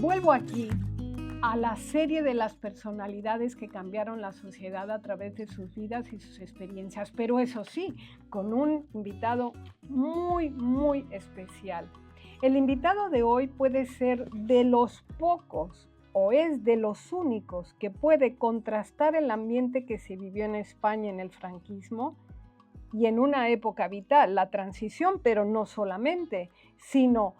Vuelvo aquí a la serie de las personalidades que cambiaron la sociedad a través de sus vidas y sus experiencias, pero eso sí, con un invitado muy especial. El invitado de hoy puede ser de los pocos o es de los únicos que puede contrastar el ambiente que se vivió en España en el franquismo y en una época vital, la transición, pero no solamente, sino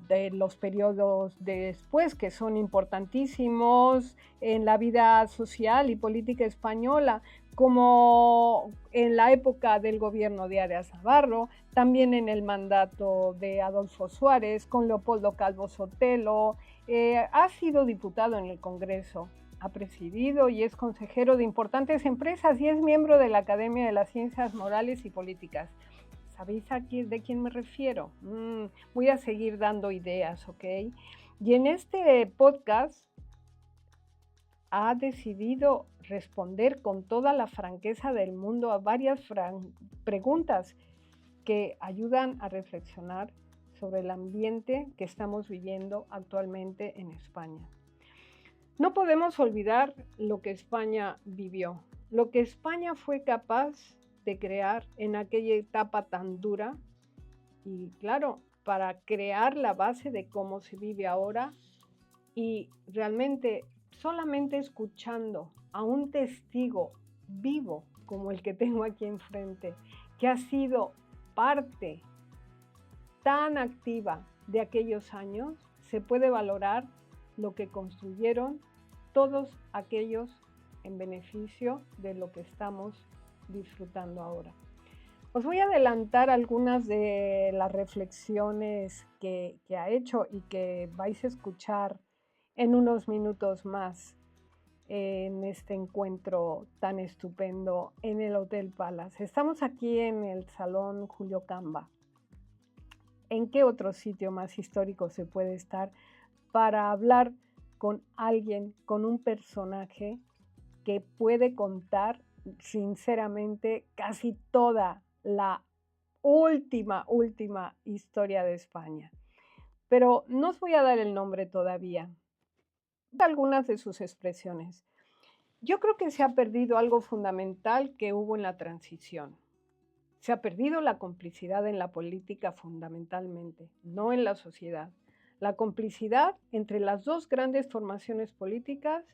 de los periodos después, que son importantísimos en la vida social y política española, como en la época del gobierno de Arias Navarro, también en el mandato de Adolfo Suárez, con Leopoldo Calvo Sotelo. Ha sido diputado en el Congreso, ha presidido y es consejero de importantes empresas y es miembro de la Academia de las Ciencias Morales y Políticas. ¿Sabéis aquí de quién me refiero? Voy a seguir dando ideas, ¿ok? Y en este podcast ha decidido responder con toda la franqueza del mundo a varias preguntas que ayudan a reflexionar sobre el ambiente que estamos viviendo actualmente en España. No podemos olvidar lo que España vivió, lo que España fue capaz de crear en aquella etapa tan dura y claro, para crear la base de cómo se vive ahora y realmente solamente escuchando a un testigo vivo como el que tengo aquí enfrente, que ha sido parte tan activa de aquellos años, se puede valorar lo que construyeron todos aquellos en beneficio de lo que estamos disfrutando ahora. Os voy a adelantar algunas de las reflexiones que ha hecho y que vais a escuchar en unos minutos más en este encuentro tan estupendo en el Hotel Palace. Estamos aquí en el Salón Julio Camba. ¿En qué otro sitio más histórico se puede estar para hablar con alguien, con un personaje que puede contar sinceramente casi toda la última historia de España? Pero no os voy a dar el nombre todavía. Algunas de sus expresiones. Yo creo que se ha perdido algo fundamental que hubo en la transición. Se ha perdido la complicidad en la política fundamentalmente, no en la sociedad. La complicidad entre las dos grandes formaciones políticas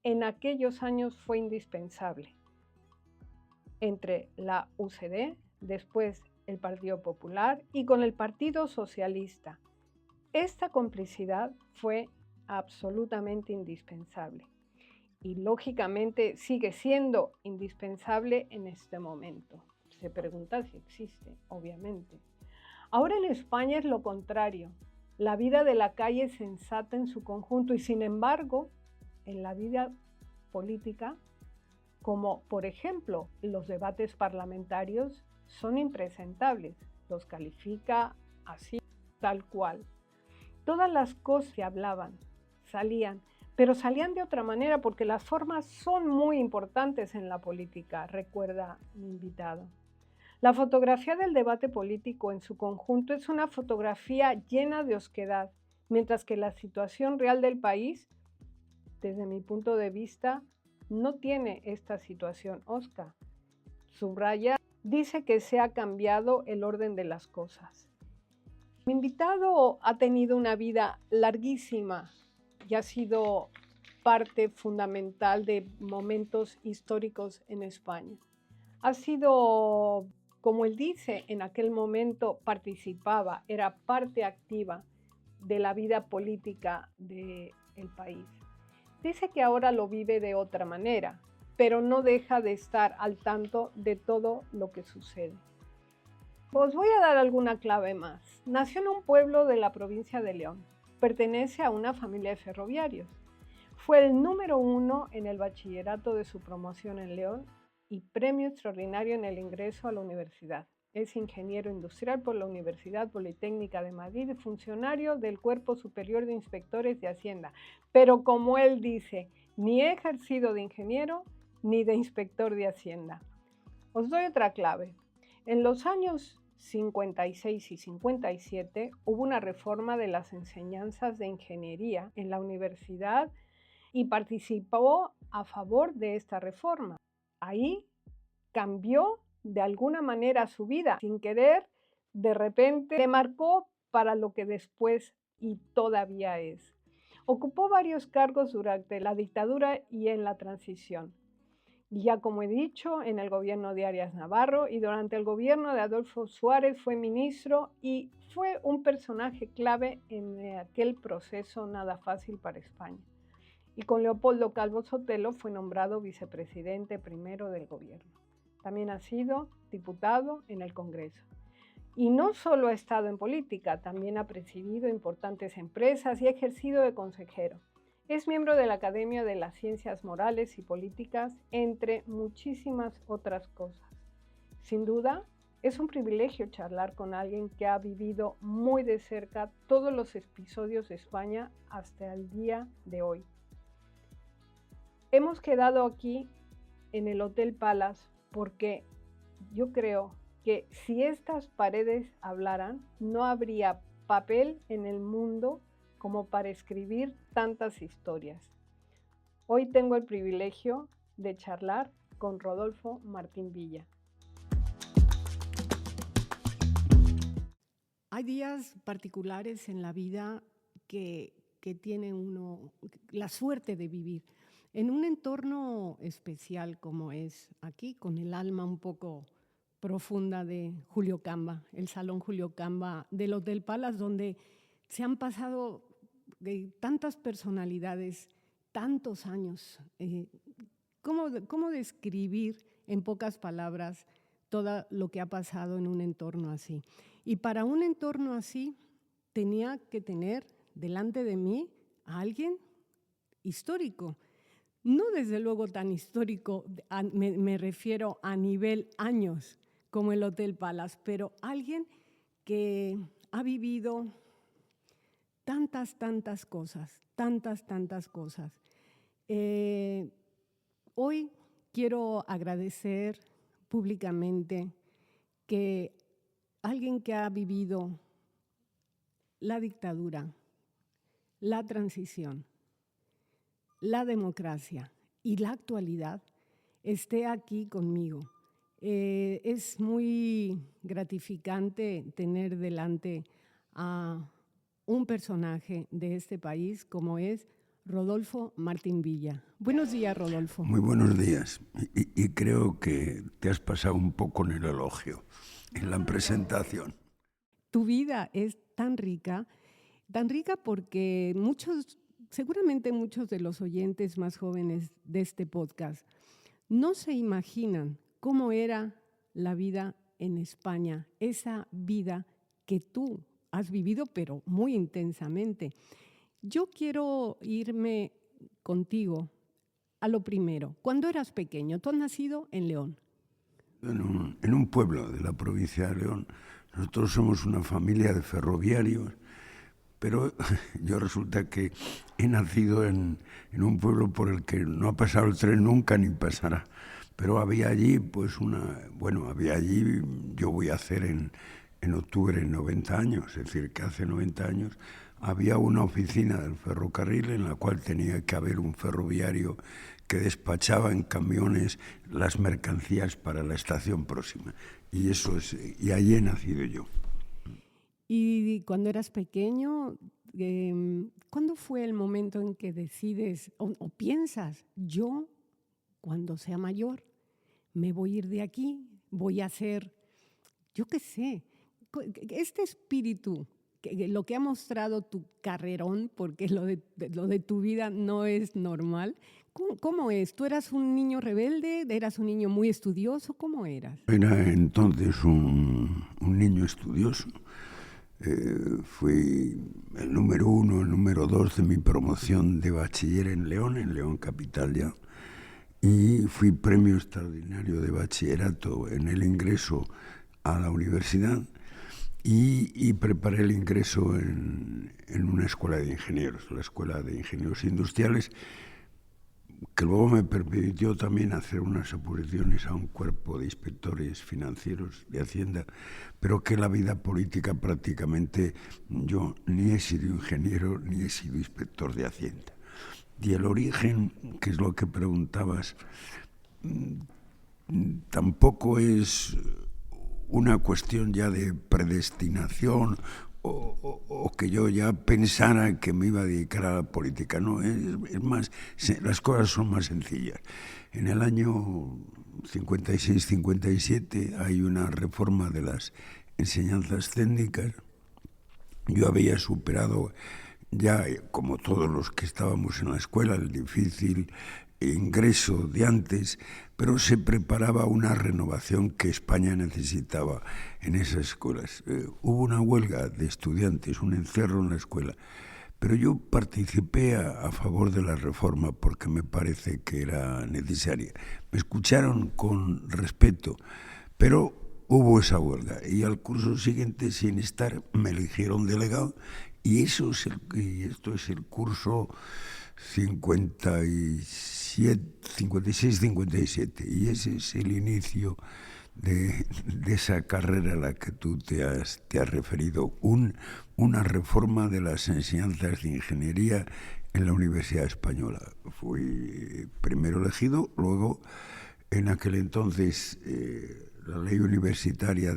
en aquellos años fue indispensable. Entre la UCD, después el Partido Popular y con el Partido Socialista. Esta complicidad fue absolutamente indispensable y lógicamente sigue siendo indispensable en este momento. Se pregunta si existe, obviamente. Ahora en España es lo contrario. La vida de la calle es sensata en su conjunto y sin embargo, en la vida política, como por ejemplo los debates parlamentarios, son impresentables. Los califica así, tal cual. Todas las cosas que hablaban salían, pero salían de otra manera porque las formas son muy importantes en la política, recuerda mi invitado. La fotografía del debate político en su conjunto es una fotografía llena de osquedad, mientras que la situación real del país, desde mi punto de vista, no tiene esta situación osca. Subraya, dice que se ha cambiado el orden de las cosas. Mi invitado ha tenido una vida larguísima y ha sido parte fundamental de momentos históricos en España. Ha sido, como él dice, en aquel momento participaba, era parte activa de la vida política del país. Dice que ahora lo vive de otra manera, pero no deja de estar al tanto de todo lo que sucede. Os voy a dar alguna clave más. Nació en un pueblo de la provincia de León. Pertenece a una familia de ferroviarios. Fue el número 1 en el bachillerato de su promoción en León y premio extraordinario en el ingreso a la universidad. Es ingeniero industrial por la Universidad Politécnica de Madrid y funcionario del Cuerpo Superior de Inspectores de Hacienda. Pero como él dice, ni he ejercido de ingeniero ni de inspector de Hacienda. Os doy otra clave. En los años 56 y 57 hubo una reforma de las enseñanzas de ingeniería en la universidad y participó a favor de esta reforma. Ahí cambió de alguna manera su vida, sin querer, de repente le marcó para lo que después y todavía es. Ocupó varios cargos durante la dictadura y en la transición. Ya como he dicho, en el gobierno de Arias Navarro y durante el gobierno de Adolfo Suárez fue ministro y fue un personaje clave en aquel proceso nada fácil para España. Y con Leopoldo Calvo Sotelo fue nombrado vicepresidente primero del gobierno. También ha sido diputado en el Congreso. Y no solo ha estado en política, también ha presidido importantes empresas y ha ejercido de consejero. Es miembro de la Academia de las Ciencias Morales y Políticas, entre muchísimas otras cosas. Sin duda, es un privilegio charlar con alguien que ha vivido muy de cerca todos los episodios de España hasta el día de hoy. Hemos quedado aquí en el Hotel Palace porque yo creo que si estas paredes hablaran, no habría papel en el mundo como para escribir tantas historias. Hoy tengo el privilegio de charlar con Rodolfo Martín Villa. Hay días particulares en la vida que tiene uno la suerte de vivir en un entorno especial como es aquí, con el alma un poco profunda de Julio Camba, el Salón Julio Camba del Hotel Palace, donde se han pasado tantas personalidades, tantos años. ¿Cómo describir en pocas palabras todo lo que ha pasado en un entorno así? Y para un entorno así tenía que tener delante de mí a alguien histórico. No desde luego tan histórico, me refiero a nivel años como el Hotel Palace, pero alguien que ha vivido tantas cosas, tantas cosas. Hoy quiero agradecer públicamente que alguien que ha vivido la dictadura, la transición, la democracia y la actualidad esté aquí conmigo. Es muy gratificante tener delante a un personaje de este país como es Rodolfo Martín Villa. Buenos días, Rodolfo. Muy buenos días. Y creo que te has pasado un poco en el elogio, en la presentación. Tu vida es tan rica porque seguramente muchos de los oyentes más jóvenes de este podcast no se imaginan cómo era la vida en España, esa vida que tú has vivido, pero muy intensamente. Yo quiero irme contigo a lo primero. Cuando eras pequeño, tú has nacido en León. En un pueblo de la provincia de León. Nosotros somos una familia de ferroviarios, pero yo resulta que he nacido en un pueblo por el que no ha pasado el tren nunca ni pasará. Pero había allí, yo voy a hacer en octubre 90 años, es decir, que hace 90 años había una oficina del ferrocarril en la cual tenía que haber un ferroviario que despachaba en camiones las mercancías para la estación próxima. Y allí he nacido yo. Y cuando eras pequeño, ¿cuándo fue el momento en que decides o piensas, yo, cuando sea mayor, me voy a ir de aquí, voy a hacer, yo qué sé, este espíritu, lo que ha mostrado tu carrerón, porque lo de tu vida no es normal? ¿Cómo es? ¿Tú eras un niño rebelde? ¿Eras un niño muy estudioso? ¿Cómo eras? Era entonces un niño estudioso. Fui el número 1, el número 2 de mi promoción de bachiller en León capital ya. Y fui premio extraordinario de bachillerato en el ingreso a la universidad y preparé el ingreso en una escuela de ingenieros, la Escuela de Ingenieros Industriales, que luego me permitió también hacer unas oposiciones a un cuerpo de inspectores financieros de Hacienda, pero que la vida política prácticamente yo ni he sido ingeniero ni he sido inspector de Hacienda. Y el origen, que es lo que preguntabas, tampoco es una cuestión ya de predestinación o que yo ya pensara que me iba a dedicar a la política. No, es más, las cosas son más sencillas. En el año 56-57 hay una reforma de las enseñanzas técnicas. Yo había superado ya, como todos los que estábamos en la escuela, el difícil ingreso de antes, pero se preparaba una renovación que España necesitaba en esas escuelas. Hubo una huelga de estudiantes, un encierro en la escuela, pero yo participé a favor de la reforma porque me parece que era necesaria. Me escucharon con respeto, pero hubo esa huelga y al curso siguiente, sin estar, me eligieron delegado y esto es el curso 56-57 y ese es el inicio de esa carrera a la que tú te has referido, una reforma de las enseñanzas de ingeniería en la Universidad Española. Fui primero elegido, luego en aquel entonces la ley universitaria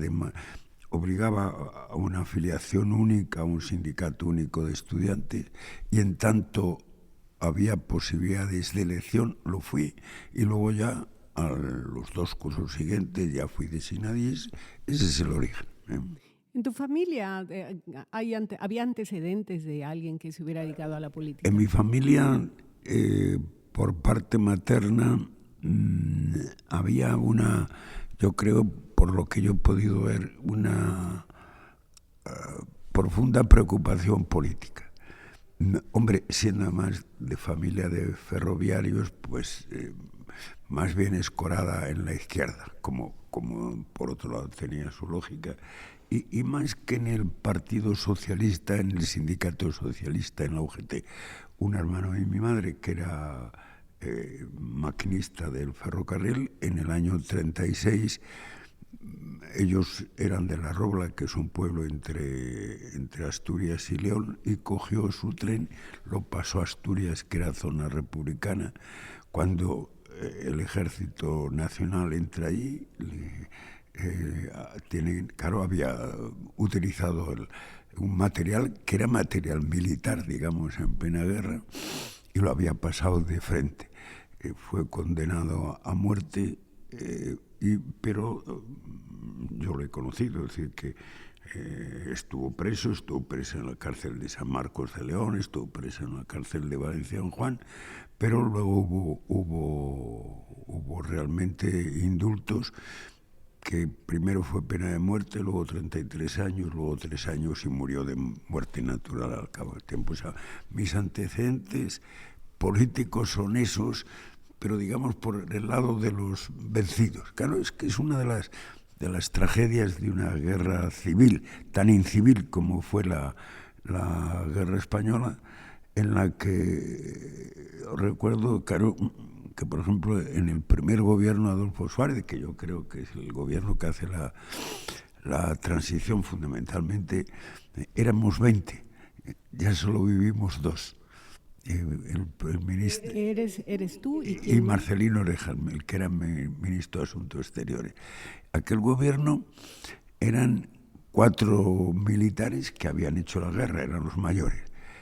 obligaba a una afiliación única, a un sindicato único de estudiantes, y en tanto había posibilidades de elección, lo fui, y luego ya a los 2 cursos siguientes ya fui designado y ese es el origen. ¿En tu familia había antecedentes de alguien que se hubiera dedicado a la política? En mi familia, por parte materna, había yo creo, por lo que yo he podido ver, una profunda preocupación política. Hombre, siendo además de familia de ferroviarios, pues más bien escorada en la izquierda, como por otro lado tenía su lógica, y más que en el Partido Socialista, en el Sindicato Socialista, en la UGT. Un hermano de mi madre, que era maquinista del ferrocarril, en el año 36, ellos eran de La Robla, que es un pueblo entre Asturias y León, y cogió su tren, lo pasó a Asturias, que era zona republicana. Cuando el Ejército Nacional entra allí, claro, había utilizado un material que era material militar, digamos, en plena guerra, y lo había pasado de frente. Fue condenado a muerte, pero yo lo he conocido, es decir, que estuvo preso en la cárcel de San Marcos de León, estuvo preso en la cárcel de Valencia Don Juan, pero luego hubo realmente indultos, que primero fue pena de muerte, luego 33 años, luego 3 años y murió de muerte natural al cabo del tiempo. O sea, mis antecedentes políticos son esos, pero digamos por el lado de los vencidos. Claro, es que es una de las tragedias de una guerra civil, tan incivil como fue la guerra española, en la que recuerdo, claro, que por ejemplo en el primer gobierno de Adolfo Suárez, que yo creo que es el gobierno que hace la transición fundamentalmente, éramos 20, ya solo vivimos 2. El ministro, ¿Eres tú? Y Marcelino Orejan, el que era ministro de Asuntos Exteriores. Aquel gobierno eran 4 militares que habían hecho la guerra, eran los mayores.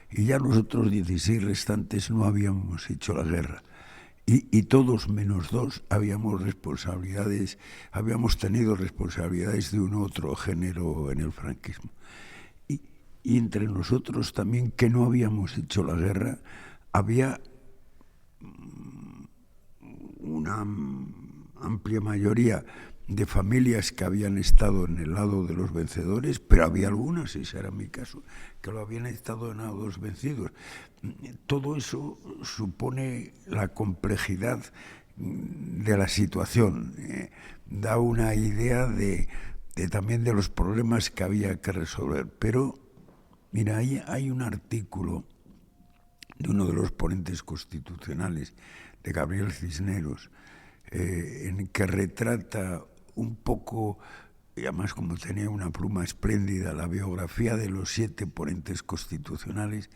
Y ya los otros 16 restantes no habíamos hecho la guerra. Y todos menos 2 habíamos tenido responsabilidades de un u otro género en el franquismo. Y entre nosotros también, que no habíamos hecho la guerra, había una amplia mayoría de familias que habían estado en el lado de los vencedores, pero había algunas, ese era mi caso, que lo habían estado en el lado de los vencidos. Todo eso supone la complejidad de la situación, da una idea también de los problemas que había que resolver. Pero, mira, hay un artículo de uno de los ponentes constitucionales, de Gabriel Cisneros, en que retrata un poco, y además como tenía una pluma espléndida, la biografía de los 7 ponentes constitucionales.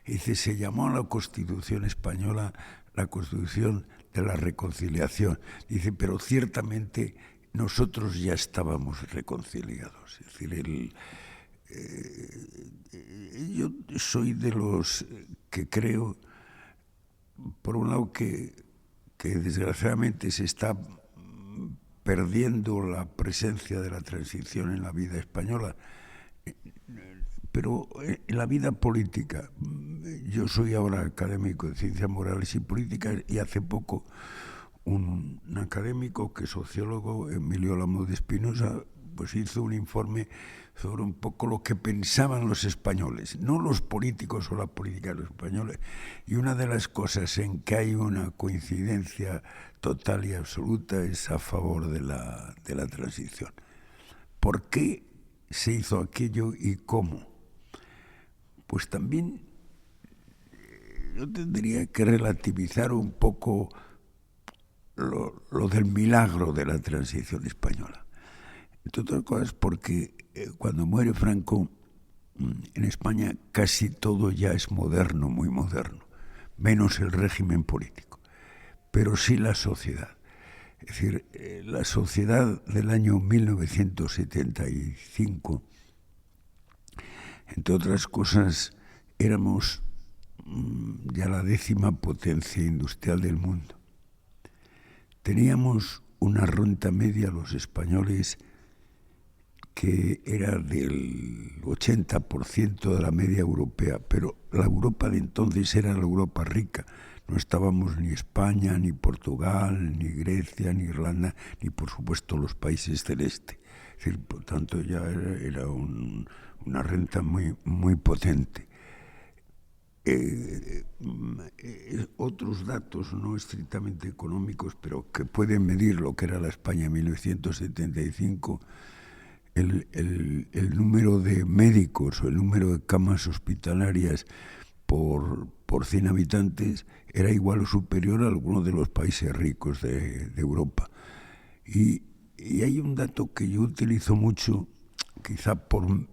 Dice, se llamó a la Constitución española la Constitución de la Reconciliación. Dice, pero ciertamente nosotros ya estábamos reconciliados. Es decir, yo soy de los que creo, por un lado, que desgraciadamente se está perdiendo la presencia de la transición en la vida española, pero en la vida política. Yo soy ahora académico de Ciencias Morales y Políticas, y hace poco un académico que es sociólogo, Emilio Lamo de Espinosa, pues hizo un informe sobre un poco lo que pensaban los españoles, no los políticos o la política de los españoles. Y una de las cosas en que hay una coincidencia total y absoluta es a favor de la transición. ¿Por qué se hizo aquello y cómo? Pues también yo tendría que relativizar un poco lo del milagro de la transición española. Entre otras cosas porque cuando muere Franco, en España casi todo ya es moderno, muy moderno, menos el régimen político, pero sí la sociedad. Es decir, la sociedad del año 1975, entre otras cosas, éramos ya la 10ª potencia industrial del mundo. Teníamos una renta media los españoles que era del 80% de la media europea, pero la Europa de entonces era la Europa rica. No estábamos ni España, ni Portugal, ni Grecia, ni Irlanda, ni por supuesto los países del este. Es decir, por tanto ya era una renta muy potente. Otros datos no estrictamente económicos, pero que pueden medir lo que era la España en 1975, el número de médicos o el número de camas hospitalarias por 100 habitantes era igual o superior a algunos de los países ricos de Europa. Y hay un dato que yo utilizo mucho, quizá por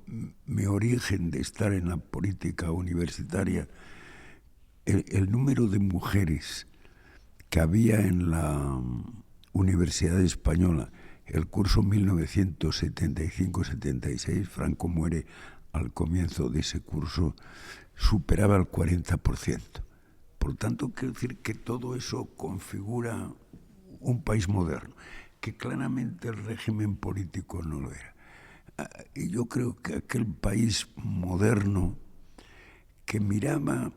mi origen de estar en la política universitaria, el número de mujeres que había en la Universidad Española. El curso 1975-76, Franco muere al comienzo de ese curso, superaba el 40%. Por tanto, quiero decir que todo eso configura un país moderno, que claramente el régimen político no lo era. Y yo creo que aquel país moderno que miraba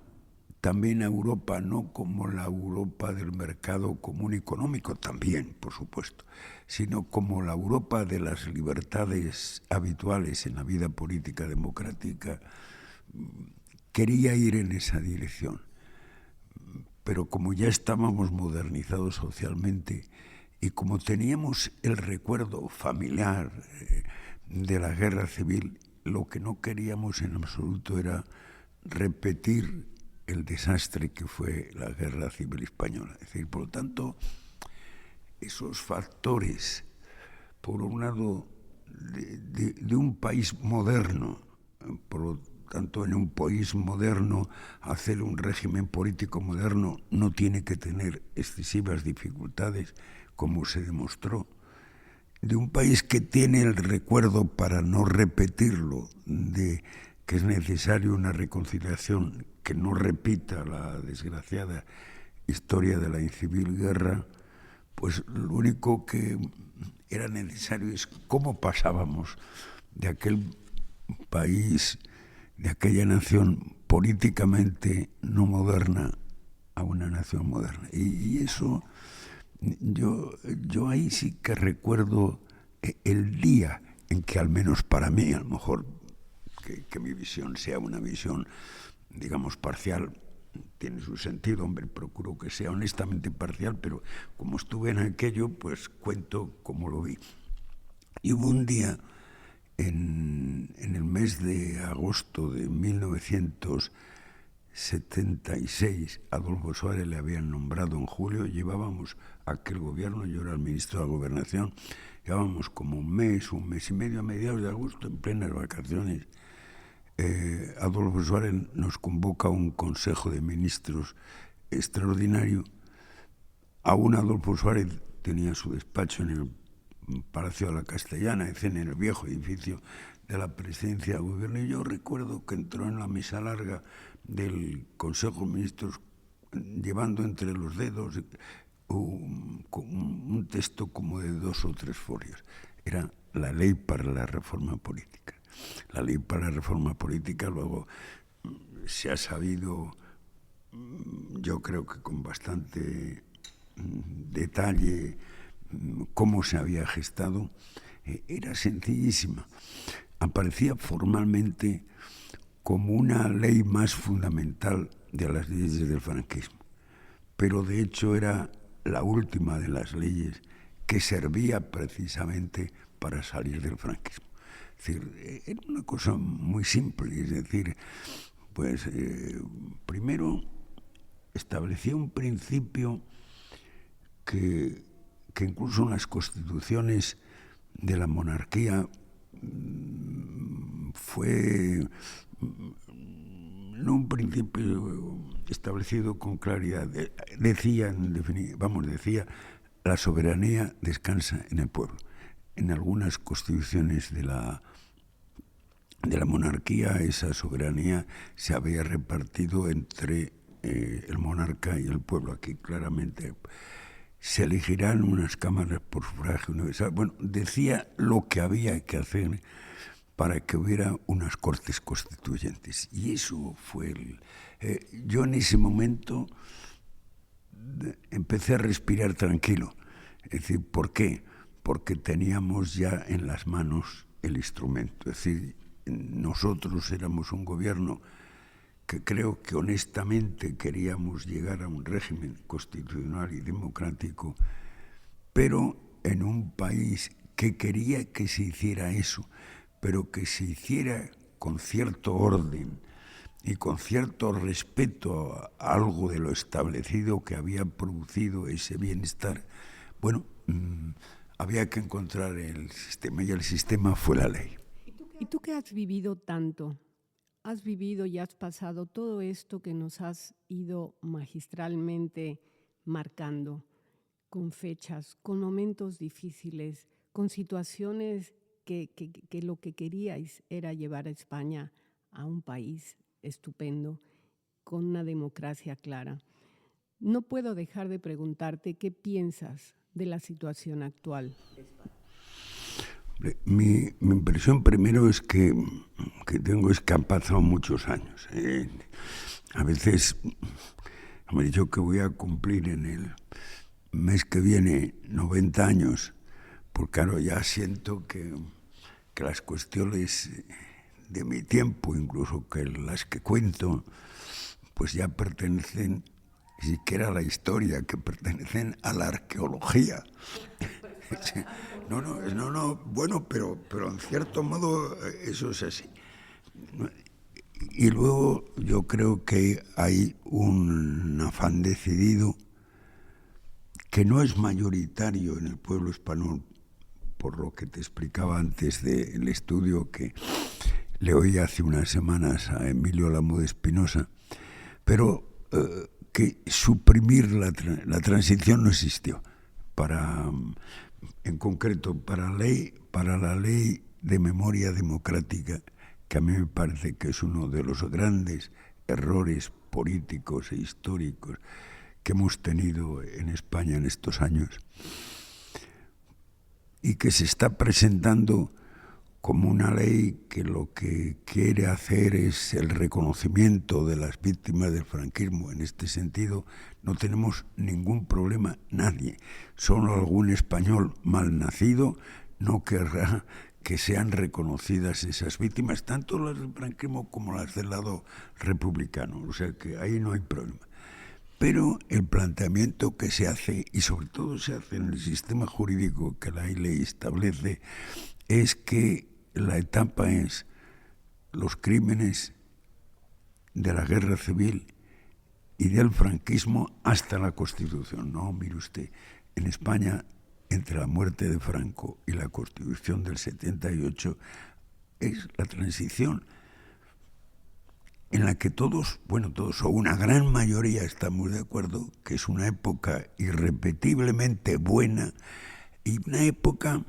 también a Europa no como la Europa del mercado común económico, también, por supuesto, sino como la Europa de las libertades habituales en la vida política democrática, quería ir en esa dirección. Pero como ya estábamos modernizados socialmente y como teníamos el recuerdo familiar de la guerra civil, lo que no queríamos en absoluto era repetir el desastre que fue la Guerra Civil Española. Es decir, por lo tanto, esos factores, por un lado, de un país moderno, por lo tanto, en un país moderno, hacer un régimen político moderno no tiene que tener excesivas dificultades, como se demostró. De un país que tiene el recuerdo, para no repetirlo, de que es necesario una reconciliación que no repita la desgraciada historia de la incivil guerra, pues lo único que era necesario es cómo pasábamos de aquel país, de aquella nación políticamente no moderna a una nación moderna. Y eso, yo ahí sí que recuerdo el día en que, al menos para mí, a lo mejor que mi visión sea una visión, digamos, parcial, tiene su sentido, hombre, procuro que sea honestamente parcial, pero como estuve en aquello, pues cuento cómo lo vi. Y hubo un día, en el mes de agosto de 1975, 76, Adolfo Suárez le habían nombrado en julio, llevábamos aquel gobierno, yo era el ministro de la Gobernación, llevábamos como un mes y medio, a mediados de agosto, en plenas vacaciones. Adolfo Suárez nos convoca a un Consejo de Ministros extraordinario. Aún Adolfo Suárez tenía su despacho en el Palacio de la Castellana, es decir, en el viejo edificio de la Presidencia del Gobierno, y yo recuerdo que entró en la mesa larga del Consejo de Ministros llevando entre los dedos un texto como de 2 o 3 folios. Era la ley para la reforma política. La ley para la reforma política luego se ha sabido, yo creo que con bastante detalle, cómo se había gestado. Era sencillísima. Aparecía formalmente como una ley más fundamental de las leyes del franquismo, pero de hecho era la última de las leyes que servía precisamente para salir del franquismo. Es decir, era una cosa muy simple, es decir, pues primero establecía un principio que incluso en las constituciones de la monarquía fue no un principio establecido con claridad. Decía, la soberanía descansa en el pueblo. En algunas constituciones de la monarquía esa soberanía se había repartido entre el monarca y el pueblo. Aquí claramente se elegirán unas cámaras por sufragio universal. Bueno, decía lo que había que hacer para que hubiera unas cortes constituyentes. Y eso fue yo en ese momento empecé a respirar tranquilo. Es decir, ¿por qué? Porque teníamos ya en las manos el instrumento. Es decir, nosotros éramos un gobierno que creo que honestamente queríamos llegar a un régimen constitucional y democrático, pero en un país que quería que se hiciera eso, pero que se hiciera con cierto orden y con cierto respeto a algo de lo establecido que había producido ese bienestar. Bueno, había que encontrar el sistema, y el sistema fue la ley. ¿Y tú que has vivido tanto? Has vivido y has pasado todo esto que nos has ido magistralmente marcando, con fechas, con momentos difíciles, con situaciones que lo que queríais era llevar a España a un país estupendo, con una democracia clara. No puedo dejar de preguntarte qué piensas de la situación actual. Mi impresión primero es que han pasado muchos años. A veces me he dicho que voy a cumplir en el mes que viene 90 años, porque claro, ya siento que las cuestiones de mi tiempo, incluso que las que cuento, pues ya pertenecen ni siquiera a la historia, que pertenecen a la arqueología. No, bueno, pero en cierto modo eso es así. Y luego yo creo que hay un afán decidido que no es mayoritario en el pueblo español, por lo que te explicaba antes del estudio que le oí hace unas semanas a Emilio Lamo de Espinosa, pero que suprimir la transición no existió. En concreto, para la ley de memoria democrática, que a mí me parece que es uno de los grandes errores políticos e históricos que hemos tenido en España en estos años, y que se está presentando como una ley que lo que quiere hacer es el reconocimiento de las víctimas del franquismo. En este sentido, no tenemos ningún problema, nadie. Solo algún español mal nacido no querrá que sean reconocidas esas víctimas, tanto las del franquismo como las del lado republicano. O sea que ahí no hay problema. Pero el planteamiento que se hace, y sobre todo se hace en el sistema jurídico que la ley establece, es que la etapa es los crímenes de la guerra civil y del franquismo hasta la Constitución. No, mire usted, en España, entre la muerte de Franco y la Constitución del 78, es la transición en la que todos o una gran mayoría estamos de acuerdo que es una época irrepetiblemente buena y una época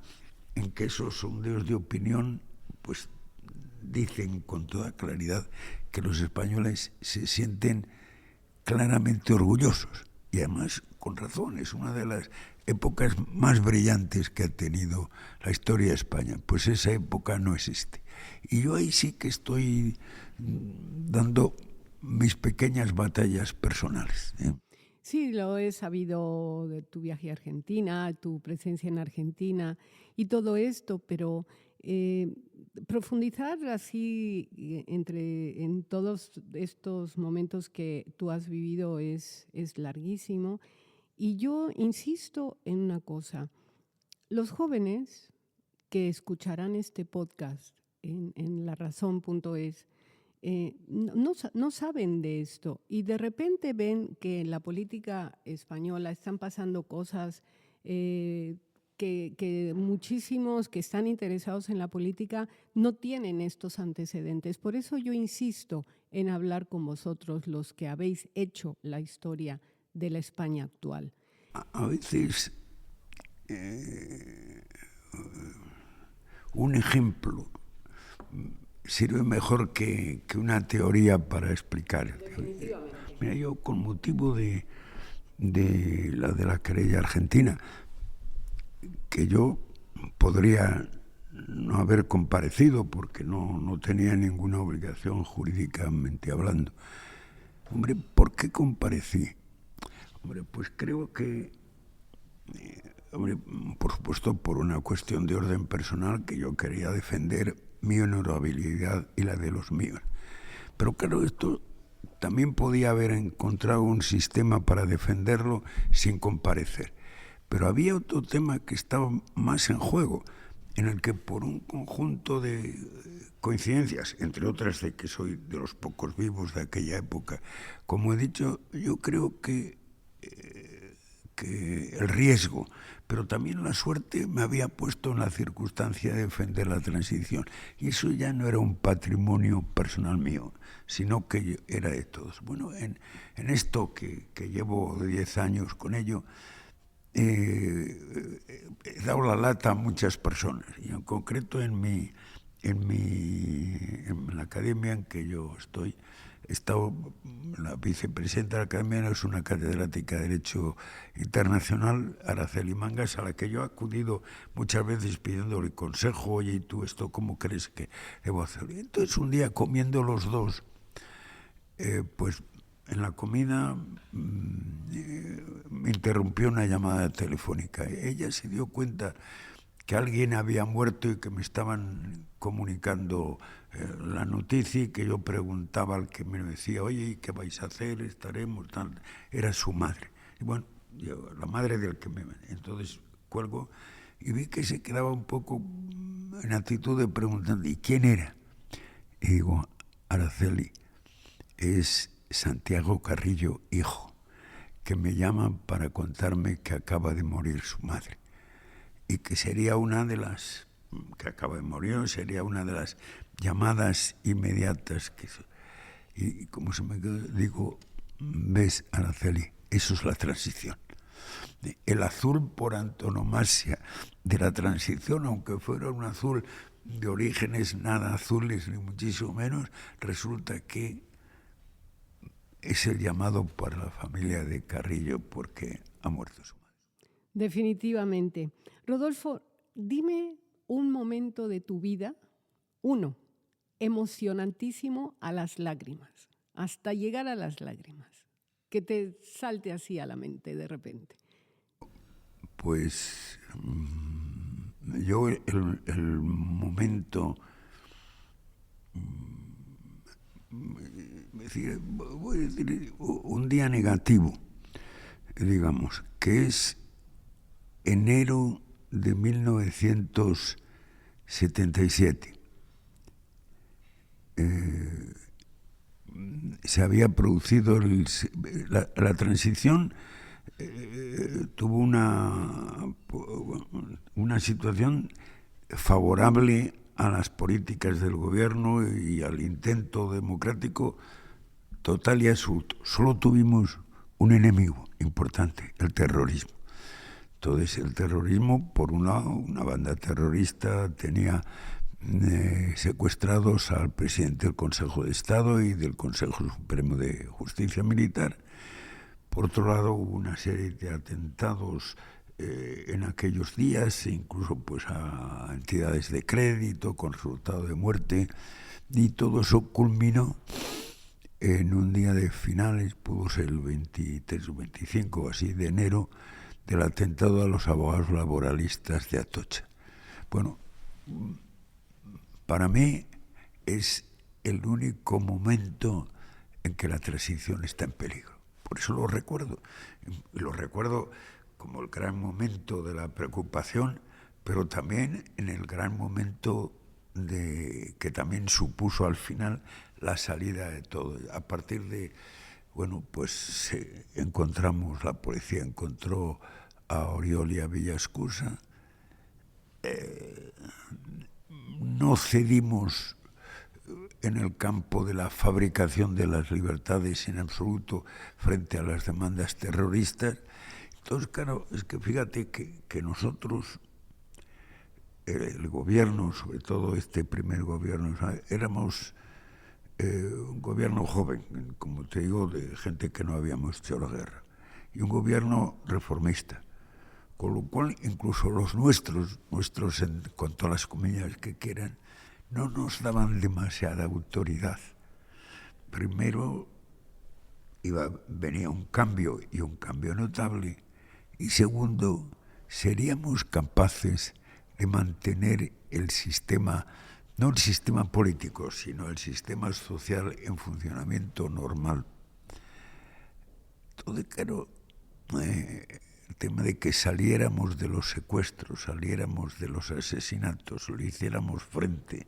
en que esos sondeos de opinión pues dicen con toda claridad que los españoles se sienten claramente orgullosos y además con razón. Es una de las épocas más brillantes que ha tenido la historia de España. Pues esa época no existe. Y yo ahí sí que estoy dando mis pequeñas batallas personales. Sí, lo he sabido de tu viaje a Argentina, tu presencia en Argentina y todo esto, pero profundizar así en todos estos momentos que tú has vivido es larguísimo. Y yo insisto en una cosa, los jóvenes que escucharán este podcast en larazón.es no saben de esto y de repente ven que en la política española están pasando cosas que muchísimos que están interesados en la política no tienen estos antecedentes. Por eso yo insisto en hablar con vosotros, los que habéis hecho la historia de la España actual. A veces un ejemplo sirve mejor que una teoría para explicar. Mira, yo con motivo de la querella argentina, que yo podría no haber comparecido porque no tenía ninguna obligación jurídicamente hablando. Hombre, ¿por qué comparecí? Hombre, pues creo que, por supuesto, por una cuestión de orden personal, que yo quería defender mi honorabilidad y la de los míos. Pero claro, esto también podía haber encontrado un sistema para defenderlo sin comparecer. Pero había otro tema que estaba más en juego, en el que por un conjunto de coincidencias, entre otras de que soy de los pocos vivos de aquella época, como he dicho, yo creo que el riesgo, pero también la suerte me había puesto en la circunstancia de defender la transición. Y eso ya no era un patrimonio personal mío, sino que era de todos. Bueno, en esto que llevo 10 años con ello, he dado la lata a muchas personas, y en concreto en la academia en que yo estoy, he estado, la vicepresidenta de la academia es una catedrática de Derecho Internacional, Araceli Mangas, a la que yo he acudido muchas veces pidiéndole consejo. Oye, ¿y tú esto cómo crees que debo hacer? Y entonces un día comiendo los dos, pues en la comida me interrumpió una llamada telefónica. Ella se dio cuenta que alguien había muerto y que me estaban comunicando la noticia, y que yo preguntaba al que me decía, oye, ¿y qué vais a hacer? ¿Estaremos? Tal. Era su madre. Y bueno, la madre del que me... Entonces cuelgo y vi que se quedaba un poco en actitud de preguntando, ¿y quién era? Y digo, Araceli, es Santiago Carrillo, hijo, que me llaman para contarme que acaba de morir su madre y que sería una de las llamadas inmediatas y como se me quedó, digo, ves, Araceli, eso es la transición. El azul por antonomasia de la transición, aunque fuera un azul de orígenes nada azules ni muchísimo menos, resulta que es el llamado para la familia de Carrillo porque ha muerto su madre. Definitivamente. Rodolfo, dime un momento de tu vida, uno, emocionantísimo a las lágrimas, hasta llegar a las lágrimas, que te salte así a la mente de repente. Pues yo el momento... voy a decir un día negativo, digamos, que es enero de 1977. se había producido la transición. Tuvo una situación favorable a las políticas del gobierno y al intento democrático total y absoluto. Solo tuvimos un enemigo importante, el terrorismo. Entonces, el terrorismo, por un lado, una banda terrorista tenía secuestrados al presidente del Consejo de Estado y del Consejo Supremo de Justicia Militar. Por otro lado, hubo una serie de atentados en aquellos días, incluso pues a entidades de crédito con resultado de muerte, y todo eso culminó en un día de finales, pudo ser el 23 o 25 o así de enero, del atentado a los abogados laboralistas de Atocha. Bueno, para mí es el único momento en que la transición está en peligro. Por eso lo recuerdo como el gran momento de la preocupación, pero también en el gran momento que también supuso al final la salida de todo. A partir de, pues la policía encontró a Oriol y a Villaescusa. No cedimos en el campo de la fabricación de las libertades en absoluto frente a las demandas terroristas. Entonces, claro, es que fíjate que nosotros, el gobierno, sobre todo este primer gobierno, éramos un gobierno joven, como te digo, de gente que no habíamos hecho la guerra, y un gobierno reformista, con lo cual incluso los nuestros, con todas las comillas que quieran, no nos daban demasiada autoridad. Primero venía un cambio, y un cambio notable, y segundo, seríamos capaces de mantener el sistema, no el sistema político, sino el sistema social en funcionamiento normal. Entonces, claro, el tema de que saliéramos de los secuestros, saliéramos de los asesinatos, le hiciéramos frente,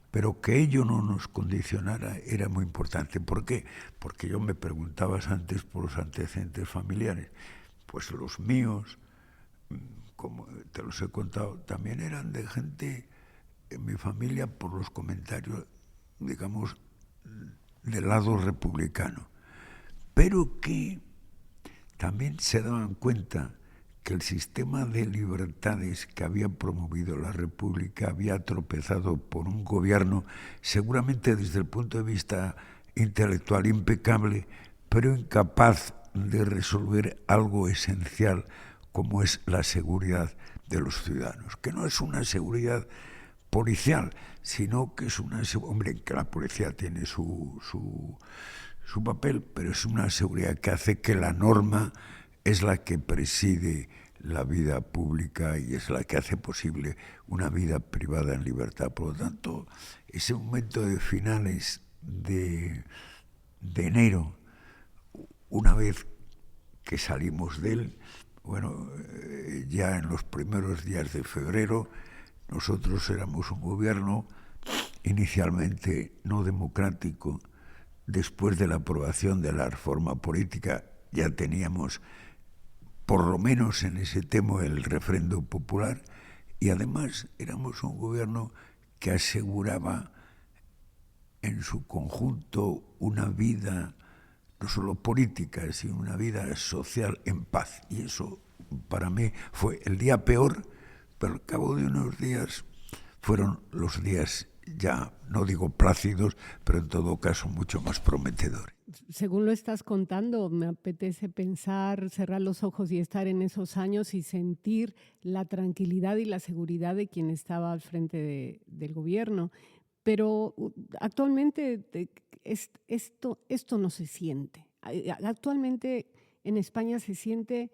pero que ello no nos condicionara era muy importante. ¿Por qué? Porque yo me preguntabas antes por los antecedentes familiares. Pues los míos, como te los he contado, también eran de gente en mi familia, por los comentarios, digamos, del lado republicano, pero que también se daban cuenta que el sistema de libertades que había promovido la República había tropezado por un gobierno seguramente desde el punto de vista intelectual impecable, pero incapaz de resolver algo esencial como es la seguridad de los ciudadanos, que no es una seguridad policial, sino que es una seguridad, hombre, que la policía tiene su papel, pero es una seguridad que hace que la norma es la que preside la vida pública y es la que hace posible una vida privada en libertad. Por lo tanto, ese momento de finales de enero, una vez que salimos de él, ya en los primeros días de febrero, nosotros éramos un gobierno inicialmente no democrático. Después de la aprobación de la reforma política ya teníamos, por lo menos en ese tema, el refrendo popular, y además éramos un gobierno que aseguraba en su conjunto una vida no solo política, sino una vida social en paz. Y eso para mí fue el día peor, pero al cabo de unos días fueron los días ya, no digo plácidos, pero en todo caso mucho más prometedores. Según lo estás contando, me apetece pensar, cerrar los ojos y estar en esos años y sentir la tranquilidad y la seguridad de quien estaba al frente del gobierno. Pero actualmente esto no se siente. Actualmente en España se siente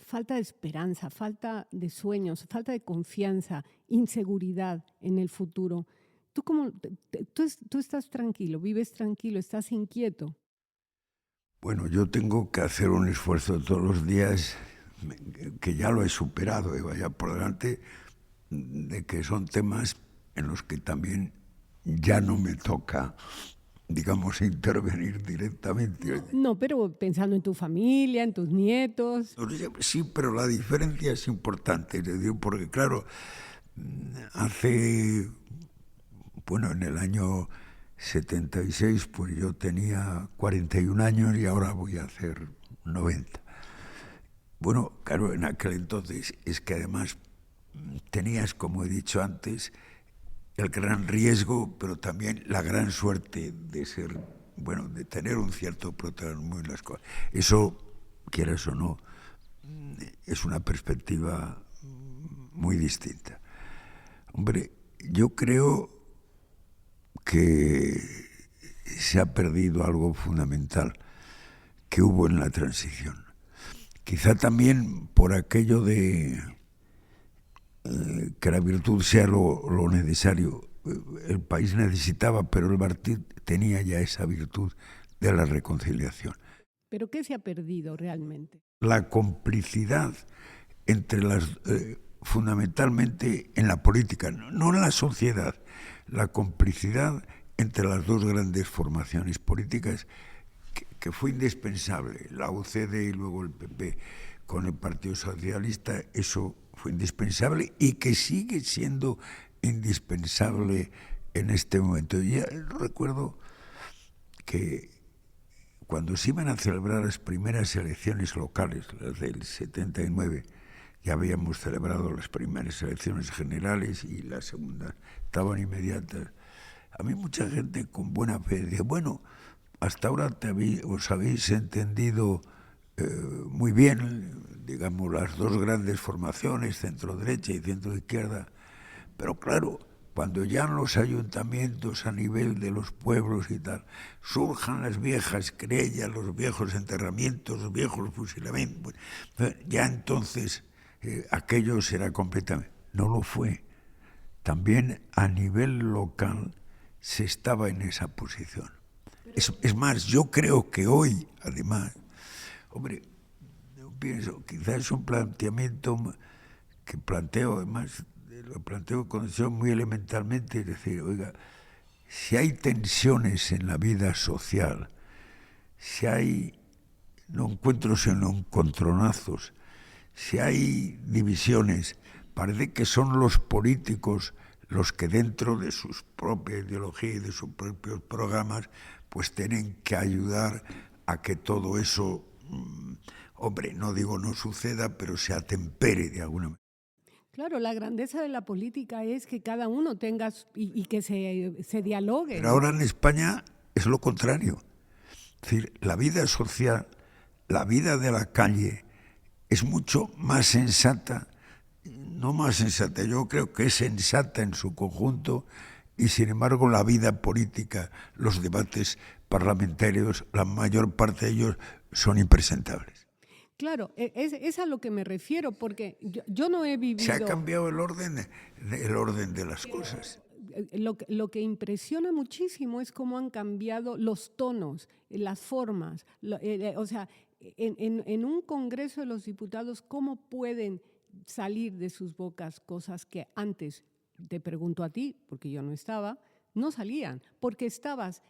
falta de esperanza, falta de sueños, falta de confianza, inseguridad en el futuro. ¿Tú estás tranquilo, vives tranquilo, estás inquieto? Bueno, yo tengo que hacer un esfuerzo todos los días, que ya lo he superado y vaya por delante, de que son temas en los que también ya no me toca digamos, intervenir directamente. No, pero pensando en tu familia, en tus nietos. Sí, pero la diferencia es importante, es decir, porque claro, en el año 76, pues yo tenía 41 años y ahora voy a hacer 90. Bueno, claro, en aquel entonces es que además tenías, como he dicho antes, el gran riesgo, pero también la gran suerte de ser, de tener un cierto protagonismo en las cosas. Eso, quieras o no, es una perspectiva muy distinta. Hombre, yo creo que se ha perdido algo fundamental que hubo en la transición. Quizá también por aquello de que la virtud sea lo necesario. El país necesitaba, pero el partido tenía ya esa virtud de la reconciliación. ¿Pero qué se ha perdido realmente? La complicidad entre fundamentalmente en la política, no en la sociedad, la complicidad entre las dos grandes formaciones políticas que fue indispensable, la UCD y luego el PP con el Partido Socialista, eso fue indispensable y que sigue siendo indispensable en este momento. Ya recuerdo que cuando se iban a celebrar las primeras elecciones locales, las del 79, ya habíamos celebrado las primeras elecciones generales y las segundas estaban inmediatas. A mí mucha gente con buena fe decía, bueno, hasta ahora os habéis entendido muy bien, digamos, las dos grandes formaciones, centro-derecha y centro-izquierda, pero claro, cuando ya en los ayuntamientos a nivel de los pueblos y tal, surjan las viejas querellas, los viejos enterramientos, los viejos fusilamientos, ya entonces aquello será completamente... No lo fue. También a nivel local se estaba en esa posición. Es más, yo creo que hoy, además, hombre, yo pienso, quizás es un planteamiento que planteo, además, lo planteo con eso muy elementalmente, es decir, oiga, si hay tensiones en la vida social, si hay no encuentros sino encontronazos, si hay divisiones, parece que son los políticos los que dentro de sus propias ideologías y de sus propios programas pues tienen que ayudar a que todo eso, no digo no suceda, pero se atempere de alguna manera. Claro, la grandeza de la política es que cada uno tenga y que se dialogue. Pero ahora en España es lo contrario. Es decir, la vida social, la vida de la calle es mucho más sensata, no más sensata, yo creo que es sensata en su conjunto y sin embargo la vida política, los debates parlamentarios, la mayor parte de ellos son impresentables. Claro, es a lo que me refiero, porque yo no he vivido... Se ha cambiado el orden de las cosas. Lo que impresiona muchísimo es cómo han cambiado los tonos, las formas. O sea, en un Congreso de los Diputados, ¿cómo pueden salir de sus bocas cosas que antes, te pregunto a ti, porque yo no estaba, no salían? Porque estabas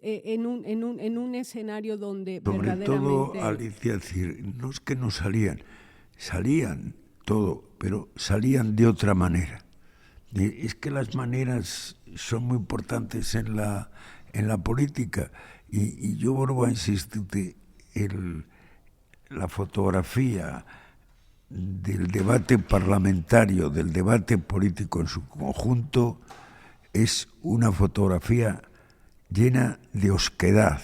en un escenario donde sobre verdaderamente... Sobre todo, Alicia, decir, no es que no salían todo, pero salían de otra manera. Es que las maneras son muy importantes en la política y yo vuelvo a insistir, la fotografía del debate parlamentario, del debate político en su conjunto, es una fotografía llena de osquedad,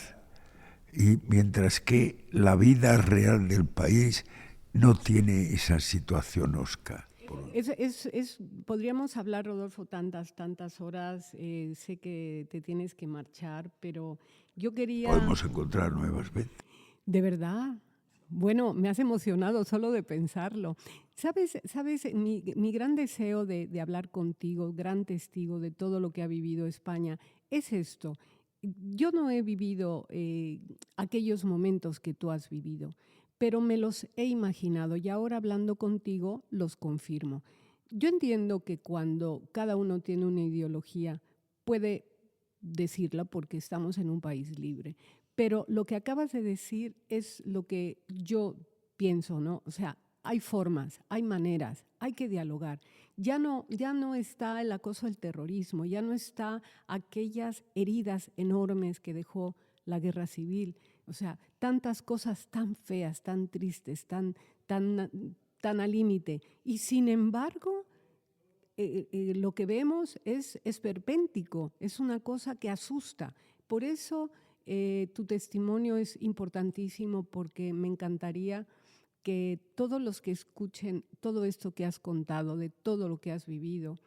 y mientras que la vida real del país no tiene esa situación osca. Podríamos hablar, Rodolfo, tantas horas. Sé que te tienes que marchar, pero yo quería... Podemos encontrar nuevas veces. ¿De verdad? Bueno, me has emocionado solo de pensarlo. ¿Sabes mi gran deseo de hablar contigo, gran testigo de todo lo que ha vivido España, es esto. Yo no he vivido aquellos momentos que tú has vivido, pero me los he imaginado y ahora hablando contigo los confirmo. Yo entiendo que cuando cada uno tiene una ideología puede decirla porque estamos en un país libre. Pero lo que acabas de decir es lo que yo pienso, ¿no? O sea, hay formas, hay maneras, hay que dialogar. Ya no está el acoso al terrorismo, ya no está aquellas heridas enormes que dejó la guerra civil. O sea, tantas cosas tan feas, tan tristes, tan al límite. Y sin embargo, lo que vemos es esperpéntico, es una cosa que asusta. Por eso tu testimonio es importantísimo, porque me encantaría que todos los que escuchen todo esto que has contado, de todo lo que has vivido,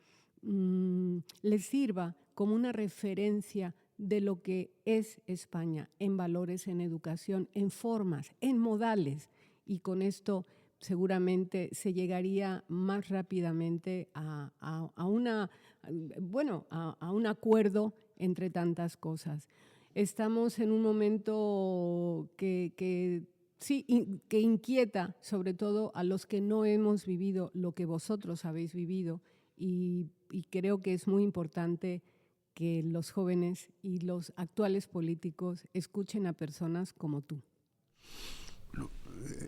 les sirva como una referencia de lo que es España en valores, en educación, en formas, en modales. Y con esto seguramente se llegaría más rápidamente a un acuerdo entre tantas cosas. Estamos en un momento que inquieta sobre todo a los que no hemos vivido lo que vosotros habéis vivido, y creo que es muy importante que los jóvenes y los actuales políticos escuchen a personas como tú.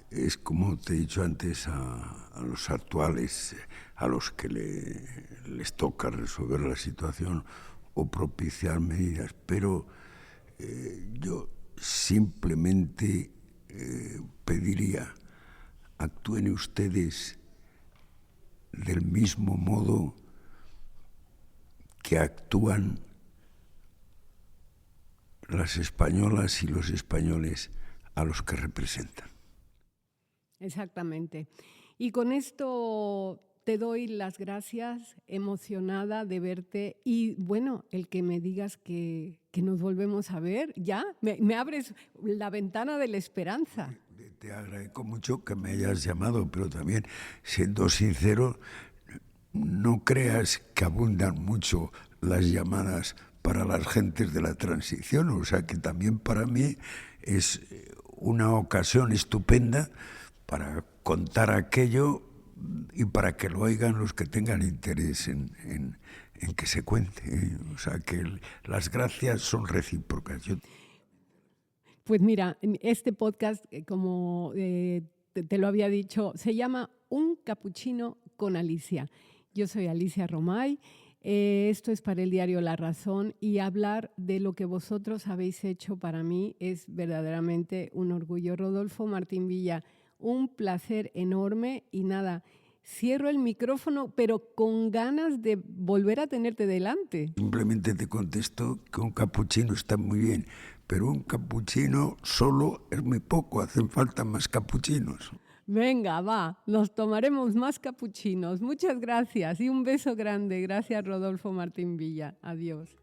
Es como te he dicho antes, a los actuales, a los que les toca resolver la situación o propiciar medidas, pero yo simplemente pediría: actúen ustedes del mismo modo que actúan las españolas y los españoles a los que representan. Exactamente. Y con esto te doy las gracias, emocionada de verte, y bueno, el que me digas que nos volvemos a ver, ya me abres la ventana de la esperanza. Te agradezco mucho que me hayas llamado, pero también, siendo sincero, no creas que abundan mucho las llamadas para las gentes de la transición. O sea que también para mí es una ocasión estupenda para contar aquello y para que lo oigan los que tengan interés en que se cuente. O sea que las gracias son recíprocas. Pues mira, este podcast, como te lo había dicho, se llama Un Capuchino con Alicia. Yo soy Alicia Romay, esto es para el diario La Razón, y hablar de lo que vosotros habéis hecho para mí es verdaderamente un orgullo. Rodolfo Martín Villa, un placer enorme, y nada, cierro el micrófono, pero con ganas de volver a tenerte delante. Simplemente te contesto que un capuchino está muy bien, pero un capuchino solo es muy poco, hacen falta más capuchinos. Venga, va, nos tomaremos más capuchinos. Muchas gracias y un beso grande. Gracias, Rodolfo Martín Villa. Adiós.